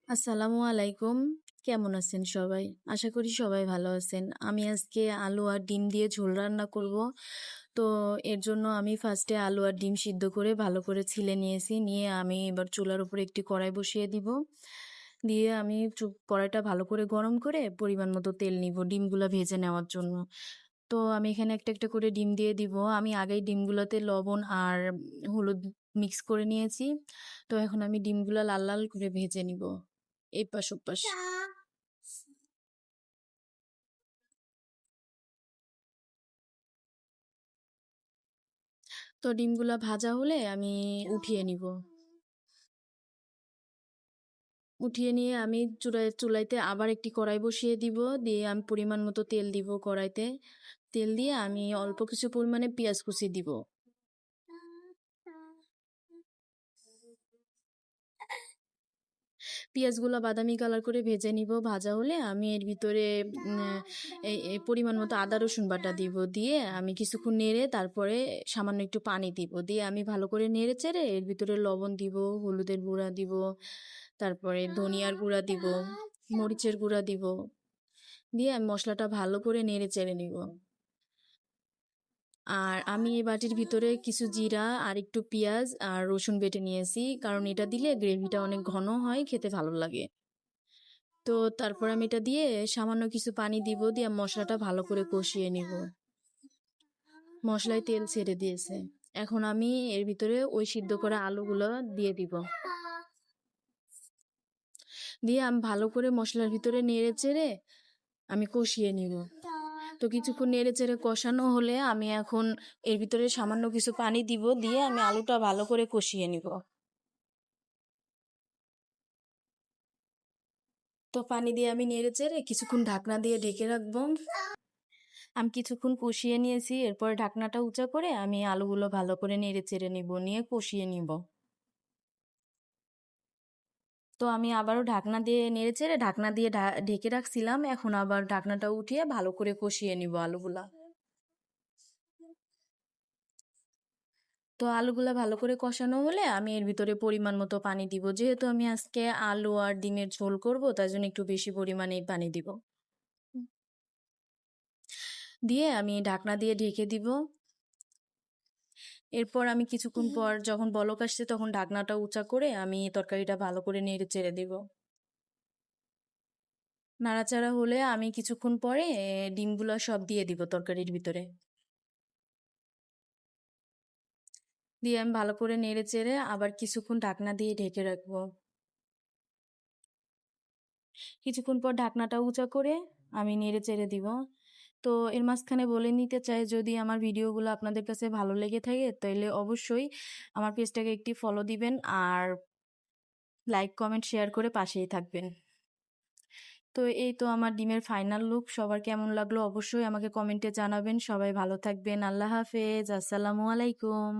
আসসালামু আলাইকুম। কেমন আছেন সবাই? আশা করি সবাই ভালো আছেন। আমি আজকে আলু আর ডিম দিয়ে ঝোল রান্না করব। তো এর জন্য আমি ফার্স্টে আলু আর ডিম সিদ্ধ করে ভালো করে ছিলে নিয়েছি। নিয়ে আমি এবার চুলার উপরে একটি কড়াই বসিয়ে দিব। দিয়ে আমি কড়াইটা ভালো করে গরম করে পরিমাণ মতো তেল নিব ডিমগুলা ভেজে নেওয়ার জন্য। তো আমি এখানে একটা একটা করে ডিম দিয়ে দিব। আমি আগেই ডিমগুলোতে লবণ আর হলুদ মিক্স করে নিয়েছি। তো এখন আমি ডিমগুলা লাল লাল করে ভেজে নিব এপাশ ওপাশ। তো ডিমগুলা ভাজা হলে আমি উঠিয়ে নিব। উঠিয়ে নিয়ে আমি চুলাইতে আবার একটি কড়াই বসিয়ে দিব। দিয়ে আমি পরিমাণ মতো তেল দিব কড়াইতে। তেল দিয়ে আমি অল্প কিছু পরিমাণে পেঁয়াজ কুচি দিব। পেঁয়াজগুলো বাদামি কালার করে ভেজে নিব। ভাজা হলে আমি এর ভিতরে এই পরিমাণ মতো আদা রসুন বাটা দিব। দিয়ে আমি কিছুক্ষণ নেড়ে তারপরে সামান্য একটু পানি দিব। দিয়ে আমি ভালো করে নেড়ে চেড়ে এর ভিতরে লবণ দিব, হলুদের গুঁড়া দিব, তারপরে ধনিয়ার গুঁড়া দিব, মরিচের গুঁড়া দিব। দিয়ে আমি মশলাটা ভালো করে নেড়ে চেড়ে নিব। আর আমি এই বাটির ভিতরে কিছু জিরা আর একটু পেঁয়াজ আর রসুন বেটে নিয়েছি, কারণ এটা দিলে গ্রেভিটা অনেক ঘন হয়, খেতে ভালো লাগে। তো তারপর আমি এটা দিয়ে সামান্য কিছু পানি দিব। দিয়ে মশলাটা ভালো করে কষিয়ে নিব। মশলায় তেল ছেড়ে দিয়েছে। এখন আমি এর ভিতরে ওই সিদ্ধ করা আলুগুলো দিয়ে দিব। দিয়ে আমি ভালো করে মশলার ভিতরে নেড়ে চেড়ে আমি কষিয়ে নিব। তো কিছুক্ষণ নেড়ে চেড়ে কষানো হলে আমি এখন এর ভিতরে সামান্য কিছু পানি দিব। দিয়ে আমি আলুটা ভালো করে কষিয়ে নিব। তো পানি দিয়ে আমি নেড়ে চেড়ে কিছুক্ষণ ঢাকনা দিয়ে ঢেকে রাখবো। আমি কিছুক্ষণ কষিয়ে নিয়েছি। এরপর ঢাকনাটা উঁচা করে আমি আলুগুলো ভালো করে নেড়ে চেড়ে নিব, নিয়ে কষিয়ে নিব। তো আমি আবারও ঢাকনা দিয়ে নেড়ে চেড়ে ঢাকনা দিয়ে ঢেকে রাখছিলাম। এখন আবার ঢাকনাটা উঠিয়ে ভালো করে কষিয়ে নিব আলুগুলা। তো আলুগুলা ভালো করে কষানো হলে আমি এর ভিতরে পরিমাণ মতো পানি দিব। যেহেতু আমি আজকে আলু আর ডিমের ঝোল করব, তার জন্য একটু বেশি পরিমাণেই পানি দিব। দিয়ে আমি ঢাকনা দিয়ে ঢেকে দিব। এরপর আমি কিছুক্ষণ পর যখন বলক আসছে তখন ঢাকনাটা উঁচা করে আমি তরকারিটা ভালো করে নেড়ে চেড়ে দিব। নাড়াচাড়া হলে আমি কিছুক্ষণ পরে ডিমগুলো সব দিয়ে দিব তরকারির ভিতরে। দিয়ে আমি ভালো করে নেড়ে চেড়ে আবার কিছুক্ষণ ঢাকনা দিয়ে ঢেকে রাখবো। কিছুক্ষণ পর ঢাকনাটা উঁচা করে আমি নেড়ে চেড়ে দিব। তো এর মাঝখানে বলে নিতে চাই, যদি আমার ভিডিওগুলো আপনাদের কাছে ভালো লেগে থাকে তাহলে অবশ্যই আমার পেজটাকে একটি ফলো দিবেন আর লাইক কমেন্ট শেয়ার করে পাশেই থাকবেন। তো এই তো আমার ডিমের ফাইনাল লুক। সবার কেমন লাগলো অবশ্যই আমাকে কমেন্টে জানাবেন। সবাই ভালো থাকবেন। আল্লাহ হাফেজ। আসসালামু আলাইকুম।